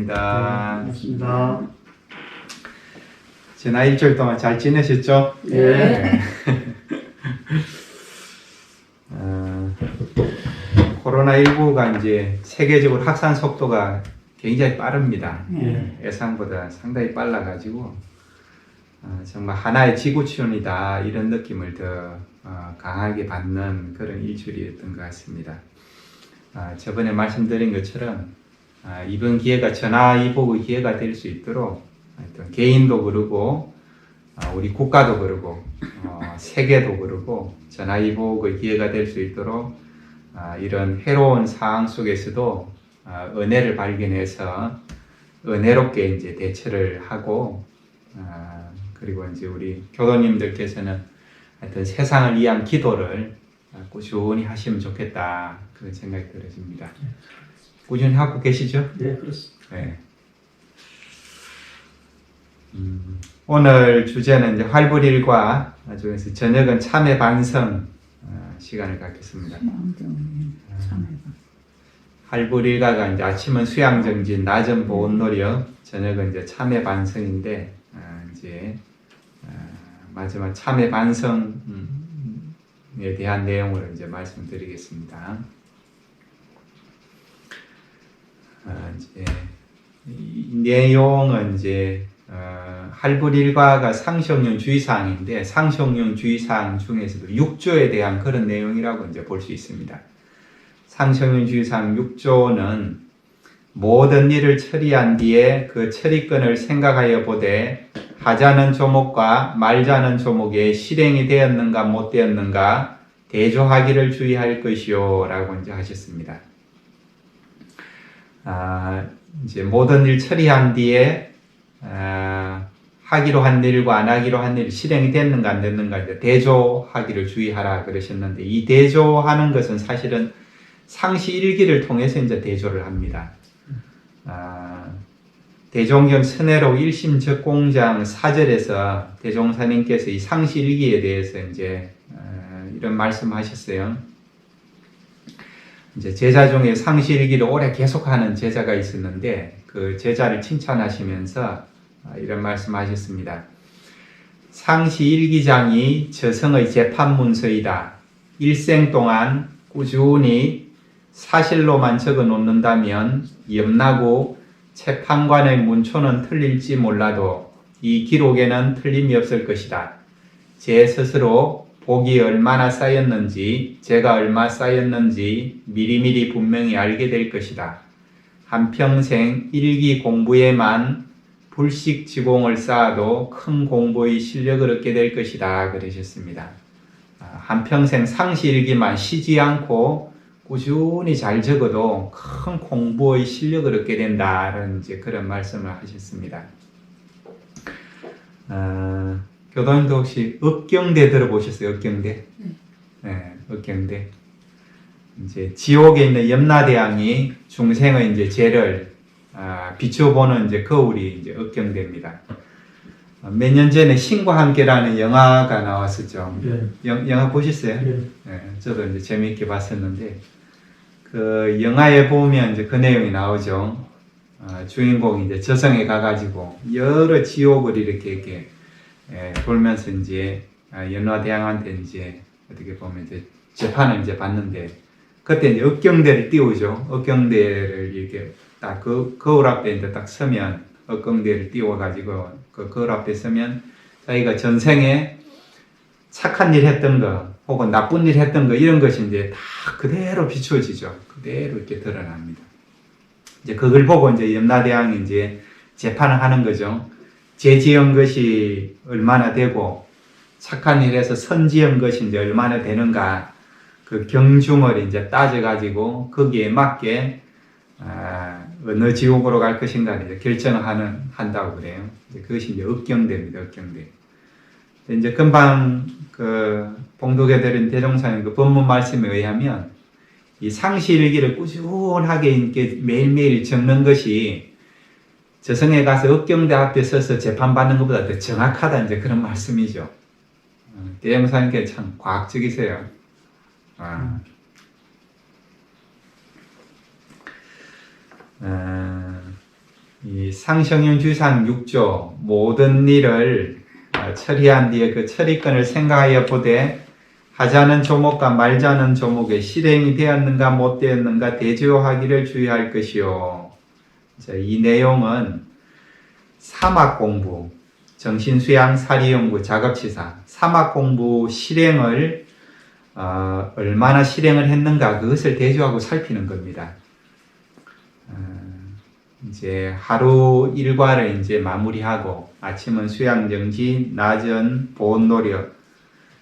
반갑습니다. 반갑습니다. 지난 일주일 동안 잘 지내셨죠? 네. 코로나19가 이제 세계적으로 확산 속도가 굉장히 빠릅니다. 네. 예상보다 상당히 빨라가지고 정말 하나의 지구촌이다 이런 느낌을 더 강하게 받는 그런 일주일이었던 것 같습니다. 저번에 말씀드린 것처럼 이번 기회가 전화위복의 기회가 될 수 있도록 하여튼 개인도 그러고 우리 국가도 그러고 세계도 그러고 전화위복의 기회가 될 수 있도록 이런 해로운 상황 속에서도 은혜를 발견해서 은혜롭게 이제 대처를 하고 그리고 이제 우리 교도님들께서는 하여튼 세상을 위한 기도를 꾸준히 하시면 좋겠다 그런 생각이 들어집니다. 꾸준히 하고 계시죠? 네, 그렇습니다. 네. 오늘 주제는 이제 활불일과 중에서 저녁은 참회 반성 시간을 갖겠습니다. 활불일가가 이제 아침은 수양정진, 낮은 보온노력, 저녁은 이제 참회 반성인데 이제 마지막 참회 반성에 대한 내용으로 이제 말씀드리겠습니다. 이제 이 내용은 이제 할불일과가 상시용령 주의사항인데 상시용령 주의사항 중에서도 6조에 대한 그런 내용이라고 이제 볼 수 있습니다. 상시용령 주의사항 6조는 모든 일을 처리한 뒤에 그 처리권을 생각하여 보되 하자는 조목과 말자는 조목에 실행이 되었는가 못 되었는가 대조하기를 주의할 것이요 라고 이제 하셨습니다. 이제 모든 일 처리한 뒤에 하기로 한 일과 안 하기로 한 일 실행이 됐는가 안 됐는가 이제 대조하기를 주의하라 그러셨는데 이 대조하는 것은 사실은 상시 일기를 통해서 이제 대조를 합니다. 대종경 선해록 1심 적공장 4절에서 대종사님께서 이 상시 일기에 대해서 이제 이런 말씀하셨어요. 이제 제자 중에 상시 일기를 오래 계속하는 제자가 있었는데 그 제자를 칭찬하시면서 이런 말씀하셨습니다. 상시 일기장이 저성의 재판 문서이다. 일생 동안 꾸준히 사실로만 적어 놓는다면 염나고 재판관의 문초는 틀릴지 몰라도 이 기록에는 틀림이 없을 것이다. 제 스스로 복이 얼마나 쌓였는지 제가 얼마 쌓였는지 미리미리 분명히 알게 될 것이다. 한평생 일기 공부에만 불식지공을 쌓아도 큰 공부의 실력을 얻게 될 것이다 그러셨습니다. 한평생 상시일기만 쉬지 않고 꾸준히 잘 적어도 큰 공부의 실력을 얻게 된다는 이제 그런 말씀을 하셨습니다. 교도님도 혹시 읍경대 들어보셨어요? 읍경대? 네, 읍경대. 이제 지옥에 있는 염라대왕이 중생의 이제 죄를 비춰보는 이제 거울이 이제 읍경대입니다. 몇 년 전에 신과 함께라는 영화가 나왔었죠. 네. 영화 보셨어요? 네. 네, 저도 이제 재미있게 봤었는데 그 영화에 보면 이제 그 내용이 나오죠. 주인공이 이제 저승에 가가지고 여러 지옥을 이렇게 돌면서 이제 연화대왕한테 이제 어떻게 보면 이제 재판을 이제 받는데 그때 이제 읍경대를 띄우죠. 읍경대를 이렇게 딱 그 거울 앞에 이제 딱 서면 읍경대를 띄워가지고 그 거울 앞에 서면 자기가 전생에 착한 일 했던 거 혹은 나쁜 일 했던 거 이런 것이 이제 다 그대로 비춰지죠. 그대로 이렇게 드러납니다. 이제 그걸 보고 이제 염라대왕이 이제 재판을 하는 거죠. 죄 지은 것이 얼마나 되고 착한 일에서 선 지은 것이 이제 얼마나 되는가 그 경중을 이제 따져가지고 거기에 맞게 어느 지옥으로 갈 것인가 이제 결정을 한다고 그래요. 이제 그것이 이제 읍경대입니다. 읍경대. 이제 금방 그 봉독해드린 대종사님 그 본문 말씀에 의하면 이 상시일기를 꾸준하게 이렇게 매일매일 적는 것이 저승에 가서 읍경대 앞에 서서 재판받는 것보다 더 정확하다 이제 그런 말씀이죠. 대종사님께 참 과학적이세요. 이 상성윤 주의사항 6조 모든 일을 처리한 뒤에 그 처리권을 생각하여 보되 하자는 조목과 말자는 조목에 실행이 되었는가 못 되었는가 대조하기를 주의할 것이요. 자, 이 내용은 사막공부, 정신수양, 사리연구, 작업치사, 사막공부 실행을 얼마나 실행을 했는가 그것을 대조하고 살피는 겁니다. 이제 하루 일과를 이제 마무리하고 아침은 수양 정지, 낮은 보온 노력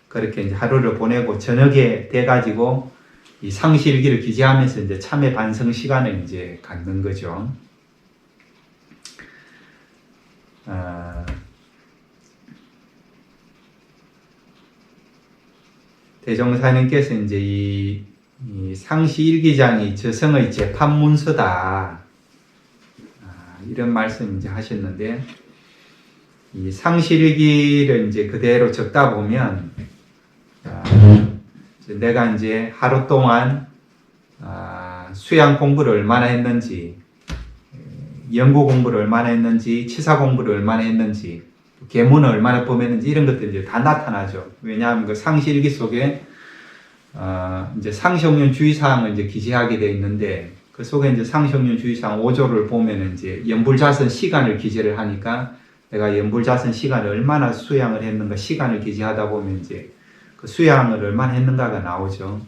그렇게 이제 하루를 보내고 저녁에 돼가지고 이 상시일기를 기재하면서 이제 참회 반성 시간을 이제 갖는 거죠. 대종사님께서 이제 이 상시일기장이 저성의 재판문서다. 이런 말씀 이제 하셨는데, 이 상시일기를 이제 그대로 적다 보면, 내가 이제 하루 동안 수양 공부를 얼마나 했는지, 연구 공부를 얼마나 했는지, 치사 공부를 얼마나 했는지, 계문을 얼마나 범했는지 이런 것들이 이제 다 나타나죠. 왜냐하면 그 상시일기 속에 이제 상시홍련 주의사항을 이제 기재하게 되어 있는데 그 속에 이제 상시홍련 주의사항 5조를 보면 이제 연불자선 시간을 기재를 하니까 내가 연불자선 시간을 얼마나 수양을 했는가 시간을 기재하다 보면 이제 그 수양을 얼마나 했는가가 나오죠.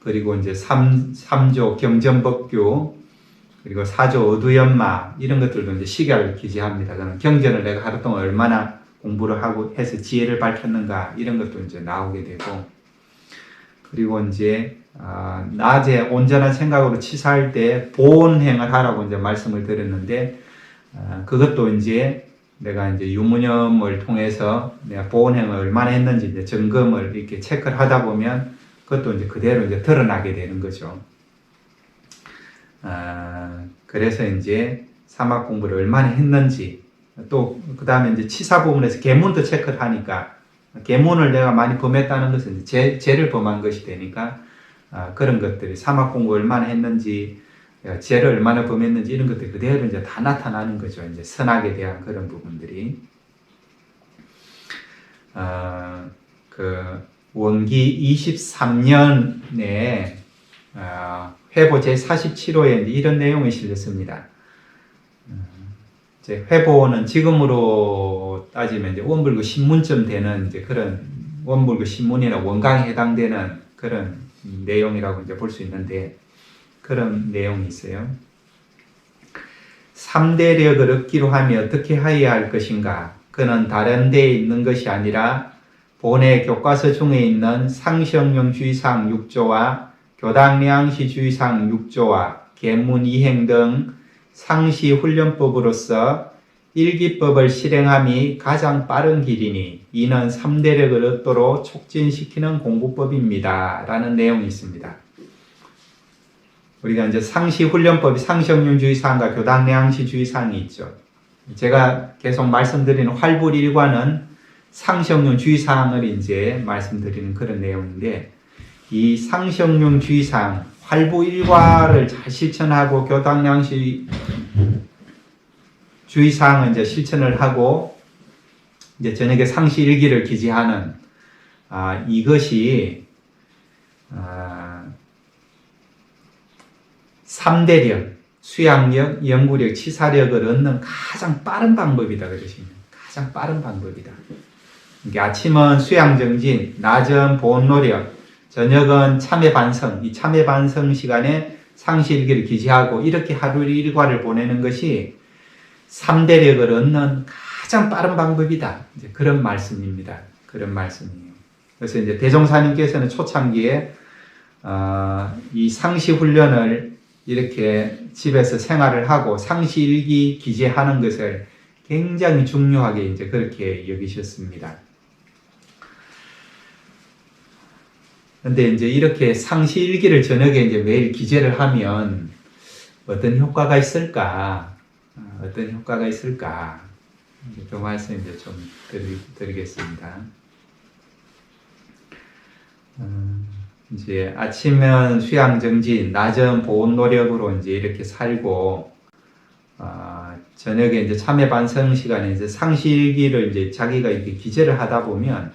그리고 이제 3조 경전법규 그리고 4조 어두연마 이런 것들도 이제 시간을 기재합니다. 그럼 경전을 내가 하루 동안 얼마나 공부를 하고 해서 지혜를 밝혔는가 이런 것도 이제 나오게 되고 그리고 이제 낮에 온전한 생각으로 치사할 때 보온행을 하라고 이제 말씀을 드렸는데 그것도 이제 내가 이제 유무념을 통해서 내가 보온행을 얼마나 했는지 이제 점검을 이렇게 체크를 하다 보면 그것도 이제 그대로 이제 드러나게 되는 거죠. 그래서 이제 사막 공부를 얼마나 했는지 또 그 다음에 이제 치사 부분에서 계문도 체크를 하니까 계문을 내가 많이 범했다는 것은 이제 죄를 범한 것이 되니까 그런 것들이 사막 공부 얼마나 했는지 죄를 얼마나 범했는지 이런 것들이 그대로 이제 다 나타나는 거죠. 이제 선악에 대한 그런 부분들이 그 원기 23년에 회보 제47호에 이런 내용이 실렸습니다. 이제 회보는 지금으로 따지면 이제 원불교 신문쯤 되는 이제 그런 원불교 신문이나 원강에 해당되는 그런 내용이라고 이제 볼 수 있는데 그런 내용이 있어요. 3대력을 얻기로 하면 어떻게 하여야 할 것인가? 그는 다른 데에 있는 것이 아니라 본의 교과서 중에 있는 상시형용 주의사항 6조와 교당량시 주의사항 6조와 계문 이행 등 상시 훈련법으로서 일기법을 실행함이 가장 빠른 길이니 이는 3대력을 얻도록 촉진시키는 공부법입니다. 라는 내용이 있습니다. 우리가 이제 상시 훈련법이 상시형용 주의사항과 교당량시 주의사항이 있죠. 제가 계속 말씀드리는 활불일과는 상시형용 주의사항을 이제 말씀드리는 그런 내용인데 이 상시형용 주의사항 활부일과를 잘 실천하고 교당량시 주의사항을 이제 실천을 하고 이제 저녁에 상시일기를 기재하는 이것이 3대력, 수양력, 연구력, 치사력을 얻는 가장 빠른 방법이다 그러십니다. 가장 빠른 방법이다. 그러니까 아침은 수양정진, 낮은 보온노력, 저녁은 참회 반성, 이 참회 반성 시간에 상시일기를 기재하고 이렇게 하루 일과를 보내는 것이 3대력을 얻는 가장 빠른 방법이다. 이제 그런 말씀입니다. 그런 말씀이에요. 그래서 이제 대종사님께서는 초창기에 이 상시 훈련을 이렇게 집에서 생활을 하고 상시일기 기재하는 것을 굉장히 중요하게 이제 그렇게 여기셨습니다. 근데 이제 이렇게 상시일기를 저녁에 이제 매일 기재를 하면 어떤 효과가 있을까? 어떤 효과가 있을까? 그 말씀 이제 좀 드리겠습니다. 이제 아침은 수양정진, 낮은 보온 노력으로 이제 이렇게 살고, 저녁에 이제 참회 반성 시간에 이제 상실기를 이제 자기가 이렇게 기재를 하다 보면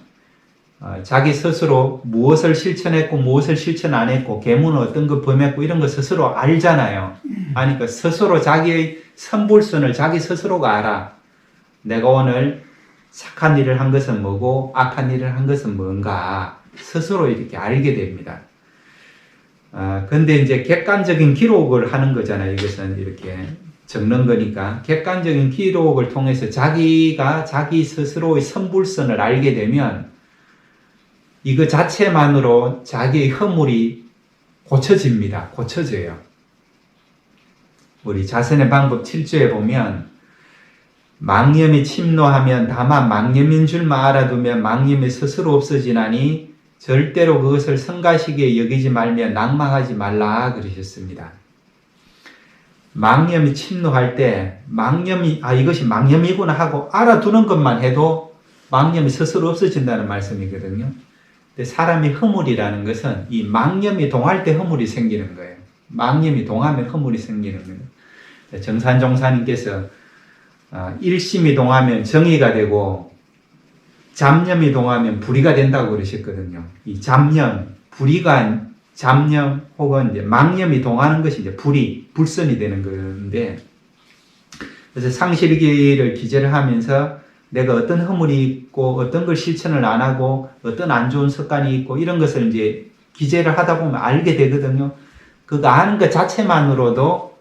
자기 스스로 무엇을 실천했고 무엇을 실천 안 했고 계문은 어떤 거 범했고 이런 거 스스로 알잖아요. 아니까 스스로 자기의 선불선을 자기 스스로가 알아. 내가 오늘 착한 일을 한 것은 뭐고 악한 일을 한 것은 뭔가 스스로 이렇게 알게 됩니다. 근데 이제 객관적인 기록을 하는 거잖아요. 이것은 이렇게 적는 거니까 객관적인 기록을 통해서 자기가 자기 스스로의 선불선을 알게 되면 이거 자체만으로 자기의 허물이 고쳐집니다. 고쳐져요. 우리 자선의 방법 7조에 보면 망념이 침노하면 다만 망념인 줄만 알아두면 망념이 스스로 없어지나니 절대로 그것을 성가시기에 여기지 말며 낭망하지 말라 그러셨습니다. 망념이 침노할 때 망념이 이것이 망념이구나 하고 알아두는 것만 해도 망념이 스스로 없어진다는 말씀이거든요. 근데 사람이 허물이라는 것은 이 망념이 동할 때 허물이 생기는 거예요. 망념이 동하면 허물이 생기는 거예요. 정산종사님께서 일심이 동하면 정의가 되고 잡념이 동하면 불의가 된다고 그러셨거든요. 이 잡념, 불의가 잡념 혹은 이제 망념이 동하는 것이 이제 불의, 불선이 되는 건데, 그래서 상실기를 기재를 하면서 내가 어떤 허물이 있고 어떤 걸 실천을 안 하고 어떤 안 좋은 습관이 있고 이런 것을 이제 기재를 하다 보면 알게 되거든요. 그거 아는 것 자체만으로도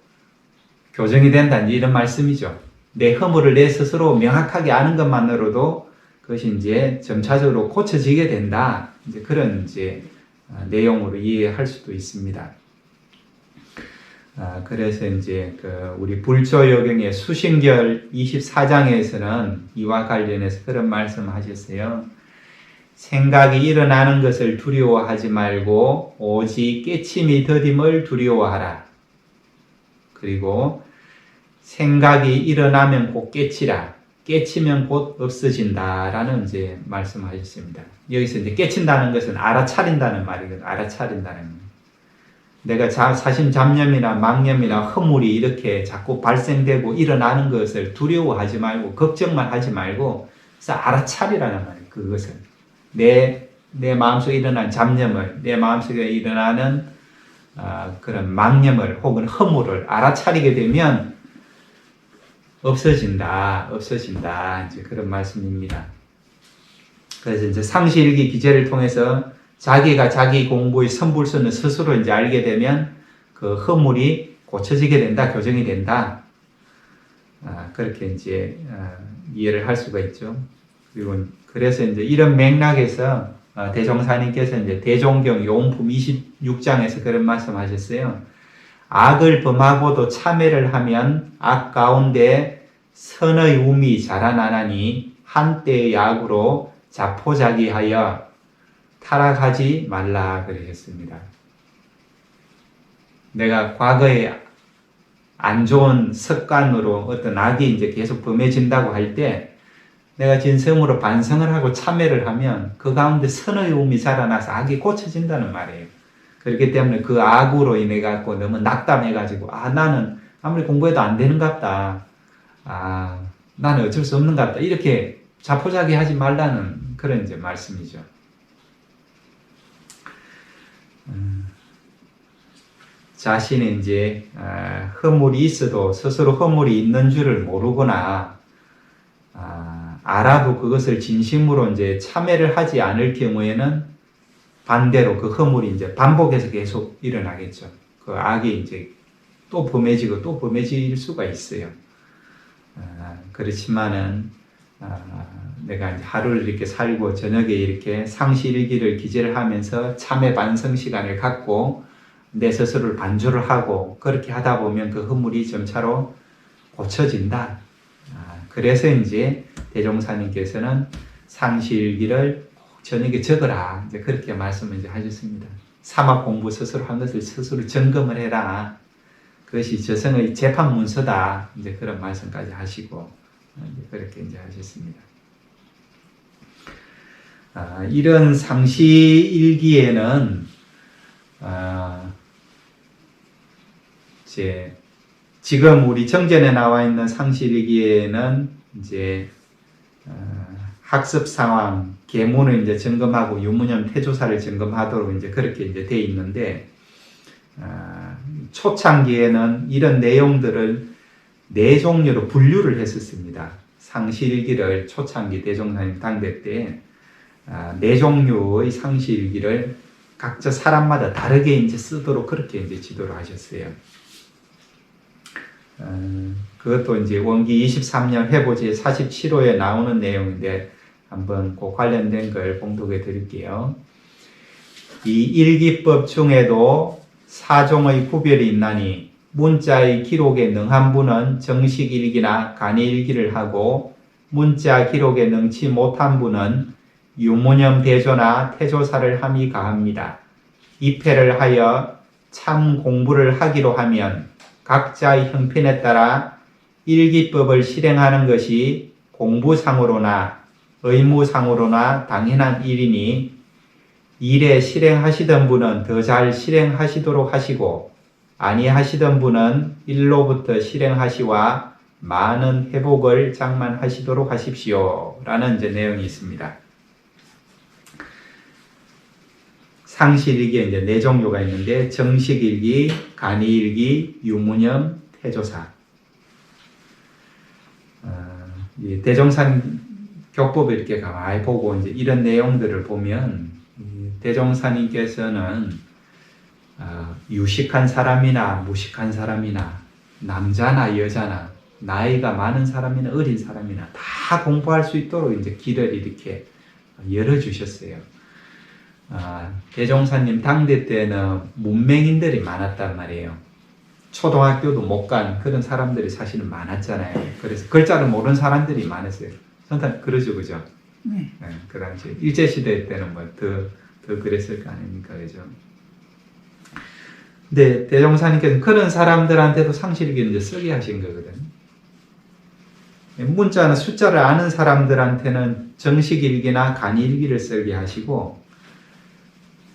교정이 된다, 이런 말씀이죠. 내 허물을 내 스스로 명확하게 아는 것만으로도 그것이 이제 점차적으로 고쳐지게 된다. 이제 그런 이제 내용으로 이해할 수도 있습니다. 그래서 이제 우리 불조요경의 수신결 24장에서는 이와 관련해서 그런 말씀을 하셨어요. 생각이 일어나는 것을 두려워하지 말고 오직 깨침이 더딤을 두려워하라. 그리고 생각이 일어나면 곧 깨치라. 깨치면 곧 없어진다라는 이제 말씀하셨습니다. 여기서 이제 깨친다는 것은 알아차린다는 말이거든요. 알아차린다는 거. 내가 사심 잡념이나 망념이나 허물이 이렇게 자꾸 발생되고 일어나는 것을 두려워하지 말고 걱정만 하지 말고 그래서 알아차리라는 말이에요. 그것을 내 마음속에 일어난 잡념을 내 마음속에 일어나는 그런 망념을 혹은 허물을 알아차리게 되면 없어진다 이제 그런 말씀입니다. 그래서 이제 상시일기 기재를 통해서 자기가 자기 공부의 선불선을 스스로 이제 알게 되면 그 허물이 고쳐지게 된다, 교정이 된다. 그렇게 이제 이해를 할 수가 있죠. 그리고 그래서 이제 이런 맥락에서 대종사님께서 이제 대종경 용품 26장에서 그런 말씀하셨어요. 악을 범하고도 참회를 하면 악 가운데 선의 움이 자라나나니 한때의 악으로 자포자기하여 타락하지 말라 그러셨습니다. 내가 과거에 안 좋은 습관으로 어떤 악이 이제 계속 범해진다고 할 때 내가 진성으로 반성을 하고 참회를 하면 그 가운데 선의 움이 자라나서 악이 고쳐진다는 말이에요. 그렇기 때문에 그 악으로 인해 갖고 너무 낙담해가지고 나는 아무리 공부해도 안 되는갑다. 나는 어쩔 수 없는갑다. 이렇게 자포자기하지 말라는 그런 이제 말씀이죠. 자신이 이제 허물이 있어도 스스로 허물이 있는 줄을 모르거나 알아도 그것을 진심으로 이제 참회를 하지 않을 경우에는 반대로 그 허물이 이제 반복해서 계속 일어나겠죠. 그 악이 이제 또 범해지고 또 범해질 수가 있어요. 그렇지만은 내가 이제 하루를 이렇게 살고 저녁에 이렇게 상시일기를 기재를 하면서 참회 반성 시간을 갖고 내 스스로를 반조를 하고 그렇게 하다 보면 그 허물이 점차로 고쳐진다. 그래서 이제 대종사님께서는 상시일기를 저녁에 적어라. 이제 그렇게 말씀을 이제 하셨습니다. 사막 공부 스스로 한 것을 스스로 점검을 해라. 그것이 저성의 재판 문서다. 이제 그런 말씀까지 하시고 이제 그렇게 이제 하셨습니다. 이런 상시일기에는 이제 지금 우리 정전에 나와 있는 상실일기에는 이제 학습 상황, 계문을 이제 점검하고 유무념 태조사를 점검하도록 이제 그렇게 이제 돼 있는데 초창기에는 이런 내용들을 네 종류로 분류를 했었습니다. 상실일기를 초창기 대종사님 당대 때 네 종류의 상실일기를 각자 사람마다 다르게 이제 쓰도록 그렇게 이제 지도를 하셨어요. 그것도 이제 원기 23년 회보지 47호에 나오는 내용인데 한번 그 관련된 걸 봉독해 드릴게요. 이 일기법 중에도 사종의 구별이 있나니 문자의 기록에 능한 분은 정식일기나 간이일기를 하고 문자 기록에 능치 못한 분은 유무념 대조나 태조사를 함이 가합니다. 입회를 하여 참 공부를 하기로 하면 각자의 형편에 따라 일기법을 실행하는 것이 공부상으로나 의무상으로나 당연한 일이니 일에 실행하시던 분은 더 잘 실행하시도록 하시고 아니하시던 분은 일로부터 실행하시와 많은 회복을 장만하시도록 하십시오. 라는 이제 내용이 있습니다. 상실일기에 이제 네 종류가 있는데 정식일기, 간이일기, 유무념, 태조사. 대종산 교법을 이렇게 가만히 보고 이제 이런 내용들을 보면 대종사님께서는 유식한 사람이나 무식한 사람이나 남자나 여자나 나이가 많은 사람이나 어린 사람이나 다 공부할 수 있도록 이제 길을 이렇게 열어주셨어요. 대종사님 당대 때는 문맹인들이 많았단 말이에요. 초등학교도 못 간 그런 사람들이 사실은 많았잖아요. 그래서 글자를 모르는 사람들이 많았어요. 선탄 그러죠, 그죠? 네. 그 당시 일제시대 때는 뭐 더 그랬을 거 아닙니까, 그죠? 근데 대종사님께서는 그런 사람들한테도 상실일기를 이제 쓰게 하신 거거든요. 문자나 숫자를 아는 사람들한테는 정식일기나 간이일기를 쓰게 하시고,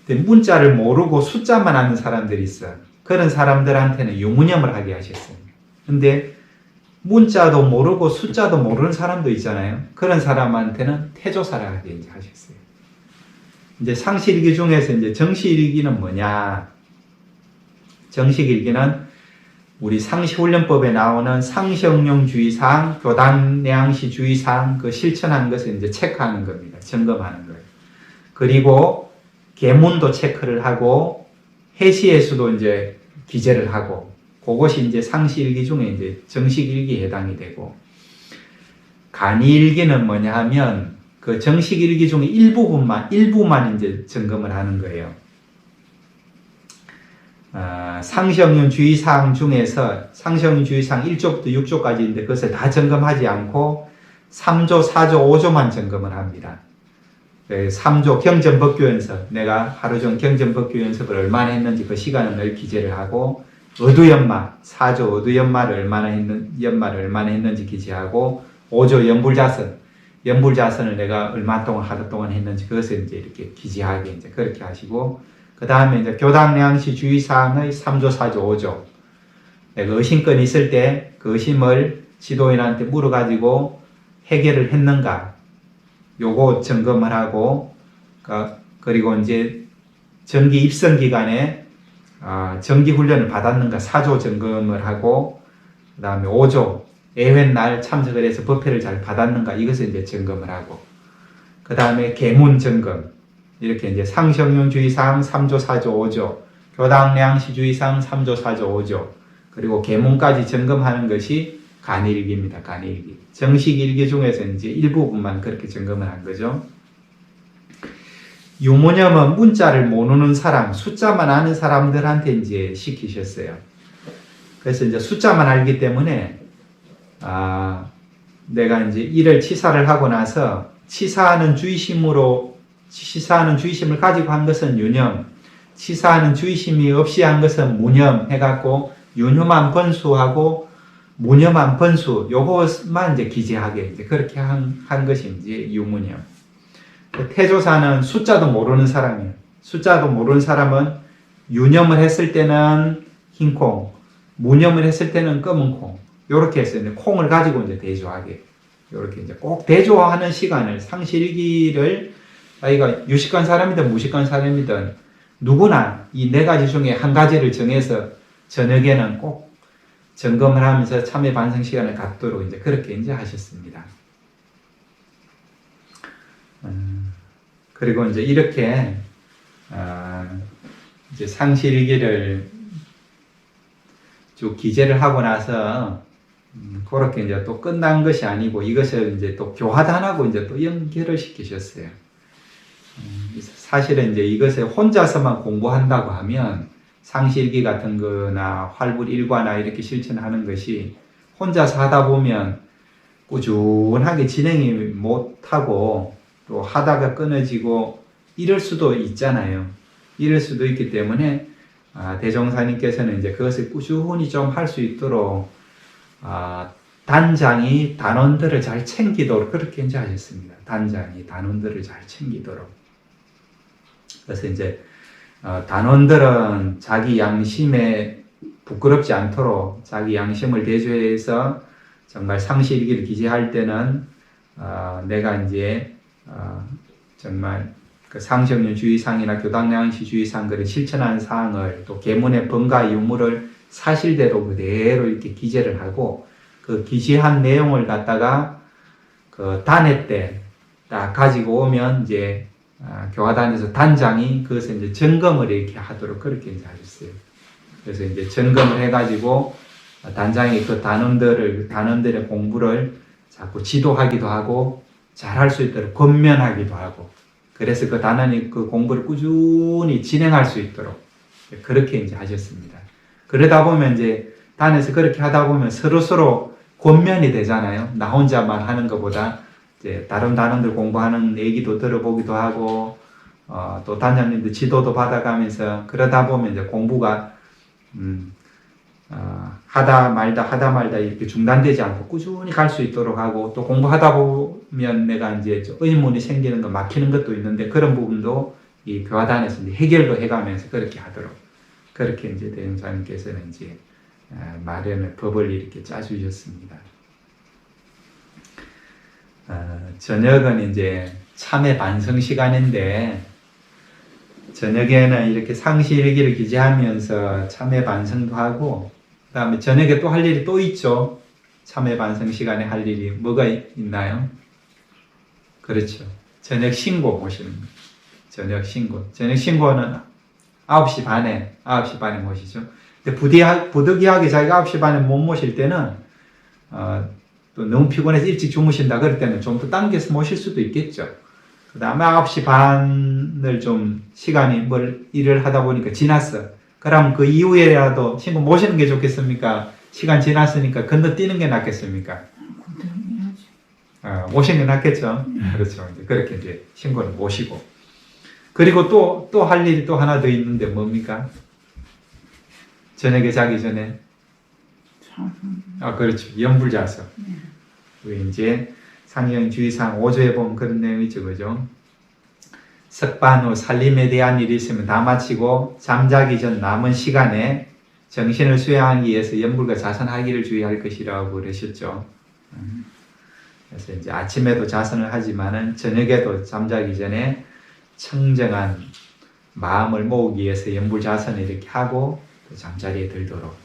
문자를 모르고 숫자만 아는 사람들이 있어요. 그런 사람들한테는 유무념을 하게 하셨어요. 근데 문자도 모르고 숫자도 모르는 사람도 있잖아요. 그런 사람한테는 태조사를 하게 이제 하셨어요. 이제 상실일기 중에서 이제 정식일기는 뭐냐? 정식일기는 우리 상시훈련법에 나오는 상시응용주의사항, 교당내양시주의사항 그 실천한 것을 이제 체크하는 겁니다. 점검하는 거예요. 그리고 계문도 체크를 하고 해시예수도 이제 기재를 하고 그것이 이제 상시일기 중에 이제 정식일기에 해당이 되고 간이일기는 뭐냐 하면 그 정식일기 중에 일부만 이제 점검을 하는 거예요. 상시응용주의사항 중에서 상시응용주의사항 1조부터 6조까지인데 그것을 다 점검하지 않고 3조, 4조, 5조만 점검을 합니다. 3조 경전법규 연습, 내가 하루 종 경전법규 연습을 얼마나 했는지 그 시간을 늘 기재를 하고 어두연마, 4조 어두연마를 얼마나 했는지 기재하고 5조 연불자선을 내가 얼마 동안 하루 동안 했는지 그것을 이제 이렇게 기재하게 이제 그렇게 하시고 그 다음에 이제 교당량시 주의사항의 3조, 4조, 5조 내가 의심건이 있을 때 그 의심을 지도인한테 물어가지고 해결을 했는가 요거 점검을 하고 그리고 이제 정기 입성 기간에 정기 훈련을 받았는가 4조 점검을 하고 그 다음에 5조 애회날 참석을 해서 법회를 잘 받았는가 이것을 이제 점검을 하고 그 다음에 계문 점검 이렇게 이제 상시응용주의사항 3조 4조 5조 교당량시주의사항 3조 4조 5조 그리고 계문까지 점검하는 것이 간이일기입니다. 간이일기 정식일기 중에서 이제 일부분만 그렇게 점검을 한 거죠. 유무념은 문자를 모르는 사람 숫자만 아는 사람들한테 이제 시키셨어요. 그래서 이제 숫자만 알기 때문에 내가 이제 이를 치사를 하고 나서 치사하는 주의심을 가지고 한 것은 유념, 치사하는 주의심이 없이 한 것은 무념 해갖고 유념한 번수하고 무념한 번수 요것만 이제 기재하게 이제 그렇게 한 것이 이제 유무념. 태조사는 숫자도 모르는 사람이에요. 숫자도 모르는 사람은 유념을 했을 때는 흰콩, 무념을 했을 때는 검은 콩. 요렇게 해서 이제 콩을 가지고 이제 대조하게. 요렇게 이제 꼭 대조하는 시간을, 상실기를 자기가 유식한 사람이든 무식한 사람이든 누구나 이 네 가지 중에 한 가지를 정해서 저녁에는 꼭 점검을 하면서 참회 반성 시간을 갖도록 이제 그렇게 이제 하셨습니다. 그리고 이제 이렇게 이제 상실기를 쭉 기재를 하고 나서 그렇게 이제 또 끝난 것이 아니고 이것을 이제 또 교화단하고 이제 또 연결을 시키셨어요. 사실은 이제 이것을 혼자서만 공부한다고 하면 상실기 같은 거나 활불일과나 이렇게 실천하는 것이 혼자서 하다 보면 꾸준하게 진행이 못하고 또 하다가 끊어지고 이럴 수도 있잖아요. 이럴 수도 있기 때문에 대종사님께서는 이제 그것을 꾸준히 좀 할 수 있도록 단장이 단원들을 잘 챙기도록 그렇게 이제 하셨습니다. 단장이 단원들을 잘 챙기도록. 그래서 이제 단원들은 자기 양심에 부끄럽지 않도록 자기 양심을 대조해서 정말 상실기를 기재할 때는 내가 이제 정말 그 상정륜 주의상이나 교당량시 주의상 그런 실천하는 사항을 또 계문의 번가 유무를 사실대로 그대로 이렇게 기재를 하고 그 기재한 내용을 갖다가 그 단회 때 딱 가지고 오면 이제 교화단에서 단장이 그것을 이제 점검을 이렇게 하도록 그렇게 이제 하셨어요. 그래서 이제 점검을 해가지고 단장이 그 단원들의 공부를 자꾸 지도하기도 하고 잘할 수 있도록 권면하기도 하고 그래서 그 단원이 그 공부를 꾸준히 진행할 수 있도록 그렇게 이제 하셨습니다. 그러다 보면 이제 단에서 그렇게 하다 보면 서로서로 권면이 되잖아요. 나 혼자만 하는 것보다 이제 다른 단원들 공부하는 얘기도 들어보기도 하고 또 단장님들 지도도 받아가면서 그러다 보면 이제 공부가 하다 말다 이렇게 중단되지 않고 꾸준히 갈 수 있도록 하고 또 공부하다 보면 내가 이제 의문이 생기는 거 막히는 것도 있는데 그런 부분도 이 교화단에서 이제 해결도 해가면서 그렇게 하도록 그렇게 이제 대종사님께서는 이제 마련의 법을 이렇게 짜주셨습니다. 저녁은 이제 참회 반성 시간인데 저녁에는 이렇게 상실기를 기재하면서 참회 반성도 하고 그 다음에 저녁에 또 할 일이 또 있죠. 참회 반성 시간에 할 일이 뭐가 있나요? 그렇죠. 저녁 신고 모시는 거예요. 저녁 신고. 저녁 신고는 9시 반에 모시죠. 근데 부득이하게 자기가 9시 반에 못 모실 때는 또 너무 피곤해서 일찍 주무신다 그럴 때는 좀 더 당겨서 모실 수도 있겠죠. 그 다음에 9시 반을 좀 시간이 일을 하다 보니까 지났어. 그럼 그 이후에라도 신고 모시는 게 좋겠습니까? 시간 지났으니까 건너뛰는 게 낫겠습니까? 모시는 게 낫겠죠. 그렇죠. 이제 그렇게 이제 신고를 모시고. 그리고 또 할 일이 또 하나 더 있는데 뭡니까? 저녁에 자기 전에. 그렇죠. 연불자서. 우리 이제 상경주의상 5조에 보면 그런 내용이 있죠. 그죠? 석반 후 살림에 대한 일이 있으면 다 마치고 잠자기 전 남은 시간에 정신을 수양하기 위해서 연불과 자선하기를 주의할 것이라고 그러셨죠. 그래서 이제 아침에도 자선을 하지만은 저녁에도 잠자기 전에 청정한 마음을 모으기 위해서 연불 자선을 이렇게 하고 또 잠자리에 들도록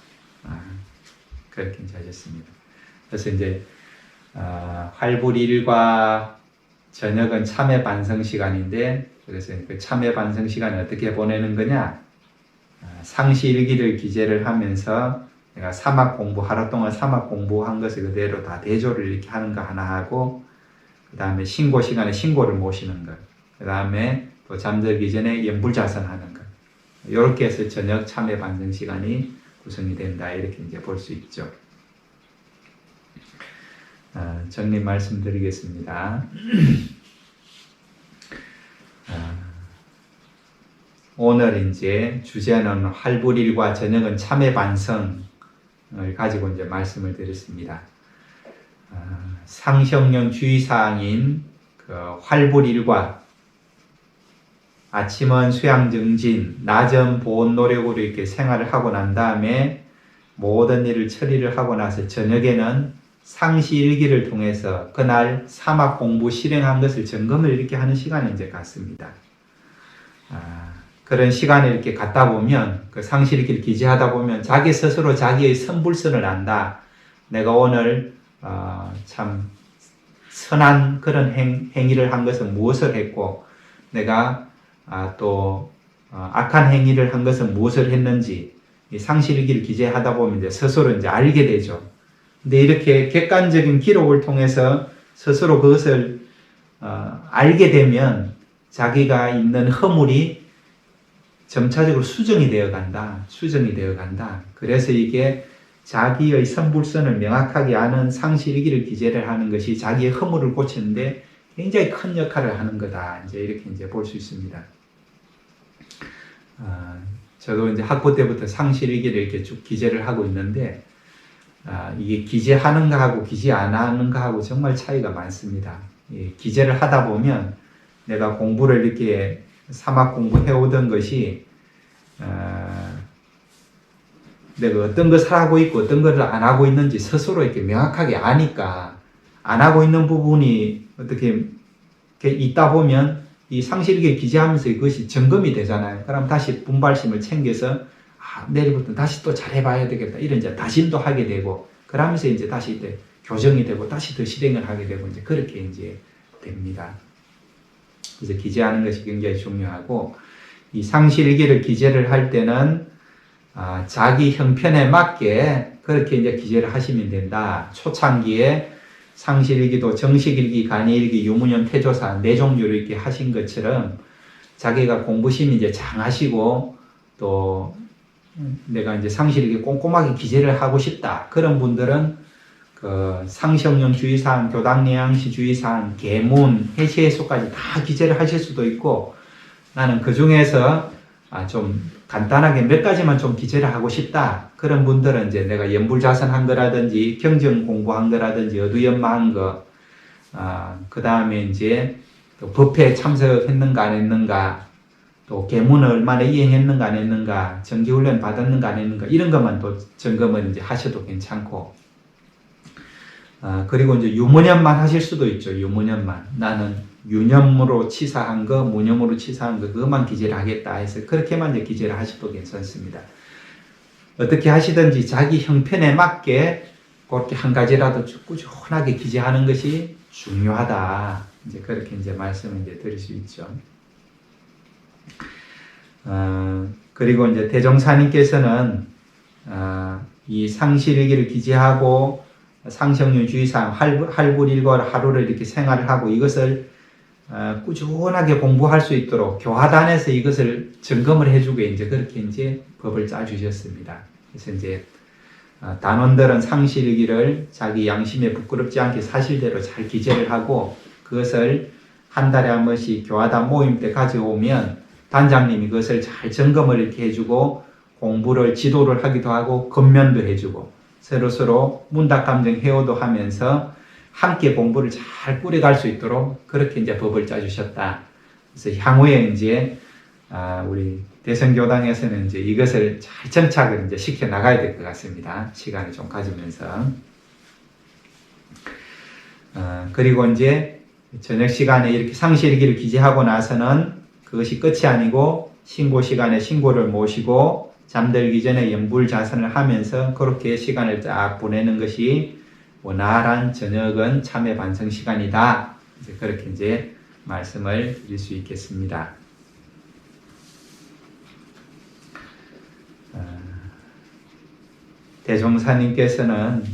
그렇게 이제 하셨습니다. 그래서 이제 활불일과 저녁은 참회 반성 시간인데 그래서 그 참회 반성 시간을 어떻게 보내는 거냐? 상시일기를 기재를 하면서 내가 사막 공부 하루 동안 사막 공부한 것을 그대로 다 대조를 이렇게 하는 거 하나 하고 그 다음에 신고 시간에 신고를 모시는 것 그 다음에 또 잠들기 전에 연불자선하는 것 이렇게 해서 저녁 참회 반성 시간이 구성이 된다 이렇게 이제 볼 수 있죠. 정리 말씀드리겠습니다. 오늘 이제 주제는 활불일과 저녁은 참회 반성을 가지고 이제 말씀을 드렸습니다. 상시형령 주의사항인 그 활불일과 아침은 수양정진, 낮은 보온 노력으로 이렇게 생활을 하고 난 다음에 모든 일을 처리를 하고 나서 저녁에는 상시일기를 통해서 그날 사막 공부 실행한 것을 점검을 이렇게 하는 시간을 이제 갖습니다. 그런 시간을 이렇게 갖다 보면 그 상시일기를 기재하다 보면 자기 스스로 자기의 선불선을 안다. 내가 오늘 참 선한 그런 행위를 한 것은 무엇을 했고 내가 또 악한 행위를 한 것은 무엇을 했는지 이 상시일기를 기재하다 보면 이제 스스로 이제 알게 되죠. 근데 이렇게 객관적인 기록을 통해서 스스로 그것을 알게 되면 자기가 있는 허물이 점차적으로 수정이 되어 간다. 수정이 되어 간다. 그래서 이게 자기의 선불선을 명확하게 아는 상시일기를 기재를 하는 것이 자기의 허물을 고치는데 굉장히 큰 역할을 하는 거다. 이제 이렇게 이제 볼 수 있습니다. 저도 이제 학부 때부터 상시일기를 이렇게 쭉 기재를 하고 있는데, 이게 기재하는 거하고 기재 안 하는 거하고 정말 차이가 많습니다. 기재를 하다 보면 내가 공부를 이렇게 사막 공부해오던 것이, 내가 어떤 것을 하고 있고 어떤 것을 안 하고 있는지 스스로 이렇게 명확하게 아니까, 안 하고 있는 부분이 어떻게 있다 보면 이 상시일기를 기재하면서 이것이 점검이 되잖아요. 그럼 다시 분발심을 챙겨서 내일부터 다시 또 잘해봐야 되겠다. 이런 이제 다짐도 하게 되고, 그러면서 이제 다시 이제 교정이 되고 다시 더 실행을 하게 되고 이제 그렇게 이제 됩니다. 그래서 기재하는 것이 굉장히 중요하고, 이 상시일기를 기재를 할 때는 자기 형편에 맞게 그렇게 이제 기재를 하시면 된다. 초창기에 상시일기도 정식일기, 간이일기, 유문연, 태조사 네 종류로 이렇게 하신 것처럼 자기가 공부심이 이제 장하시고 또 내가 이제 상시일기 꼼꼼하게 기재를 하고 싶다. 그런 분들은 그 상시형용 주의사항, 교당내양시 주의사항, 계문, 해시해소까지 다 기재를 하실 수도 있고, 나는 그 중에서 좀 간단하게 몇 가지만 좀 기재를 하고 싶다. 그런 분들은 이제 내가 연불자선한 거라든지 경정 공부한 거라든지 어두연마한 거, 그 다음에 이제 또 법회에 참석했는가 안 했는가, 또 계문을 얼마나 이행했는가 안 했는가, 정기훈련 받았는가 안 했는가, 이런 것만 또 점검을 이제 하셔도 괜찮고, 그리고 이제 유문연만 하실 수도 있죠. 유문연만. 나는 유념으로 치사한 거, 무념으로 치사한 거, 그것만 기재를 하겠다 해서 그렇게만 이제 기재를 하셔도 괜찮습니다. 어떻게 하시든지 자기 형편에 맞게 그렇게 한 가지라도 꾸준하게 기재하는 것이 중요하다. 이제 그렇게 이제 말씀을 이제 드릴 수 있죠. 그리고 이제 대종사님께서는 이 상시일기를 기재하고 상시형용 주의사항, 할불일걸 하루를 이렇게 생활을 하고 이것을 꾸준하게 공부할 수 있도록 교화단에서 이것을 점검을 해주고 이제 그렇게 이제 법을 짜주셨습니다. 그래서 이제 단원들은 상시일기를 자기 양심에 부끄럽지 않게 사실대로 잘 기재를 하고 그것을 한 달에 한 번씩 교화단 모임 때 가져오면 단장님이 그것을 잘 점검을 이렇게 해주고 공부를 지도를 하기도 하고 건면도 해주고 서로서로 문답감정 회오도 하면서 함께 공부를 잘 꾸려갈 수 있도록 그렇게 이제 법을 짜주셨다. 그래서 향후에 이제 우리 대성교당에서는 이제 이것을 잘 정착을 이제 시켜 나가야 될 것 같습니다. 시간을 좀 가지면서. 그리고 이제 저녁 시간에 이렇게 상시일기를 기재하고 나서는 그것이 끝이 아니고 신고 시간에 신고를 모시고 잠들기 전에 연불자선을 하면서 그렇게 시간을 쫙 보내는 것이 원활한 저녁은 참회 반성 시간이다. 이제 그렇게 이제 말씀을 드릴 수 있겠습니다. 대종사님께서는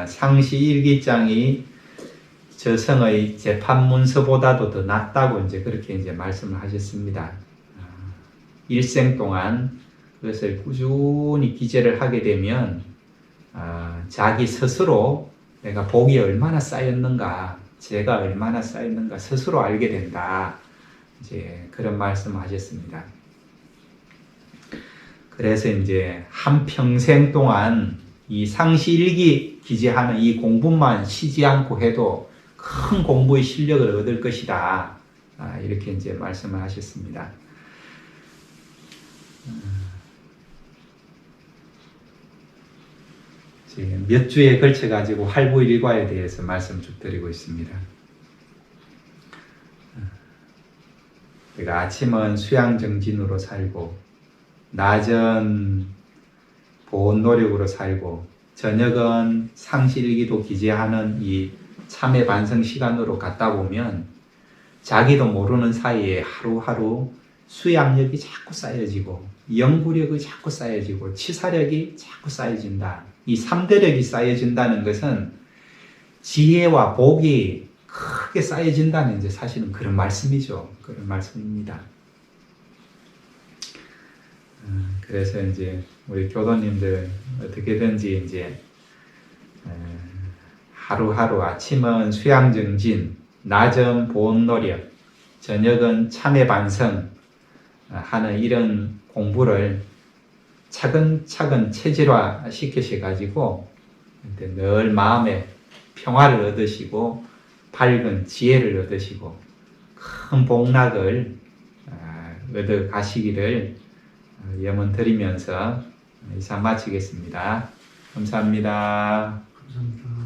상시일기장이 저성의 재판문서보다도 더 낫다고 이제 그렇게 이제 말씀을 하셨습니다. 일생 동안 그것을 꾸준히 기재를 하게 되면 자기 스스로 내가 복이 얼마나 쌓였는가, 죄가 얼마나 쌓였는가 스스로 알게 된다. 이제 그런 말씀을 하셨습니다. 그래서 이제 한 평생 동안 이 상시일기 기재하는 이 공부만 쉬지 않고 해도 큰 공부의 실력을 얻을 것이다. 이렇게 이제 말씀을 하셨습니다. 이제 몇 주에 걸쳐 가지고 할부일과에 대해서 말씀 쭉 드리고 있습니다. 그러니까 아침은 수양정진으로 살고, 낮은 보온 노력으로 살고, 저녁은 상실일기도 기재하는 이 참회 반성 시간으로 갖다 보면 자기도 모르는 사이에 하루하루 수양력이 자꾸 쌓여지고, 연구력이 자꾸 쌓여지고, 치사력이 자꾸 쌓여진다. 이 3대력이 쌓여진다는 것은 지혜와 복이 크게 쌓여진다는 이제 사실은 그런 말씀이죠. 그런 말씀입니다. 그래서 이제 우리 교도님들 어떻게든지 이제 하루하루 아침은 수양정진, 낮은 보온노력, 저녁은 참회 반성 하는 이런 공부를 차근차근 체질화 시키셔가지고 늘 마음에 평화를 얻으시고 밝은 지혜를 얻으시고 큰 복락을 얻어 가시기를 염원드리면서 이상 마치겠습니다. 감사합니다. 감사합니다.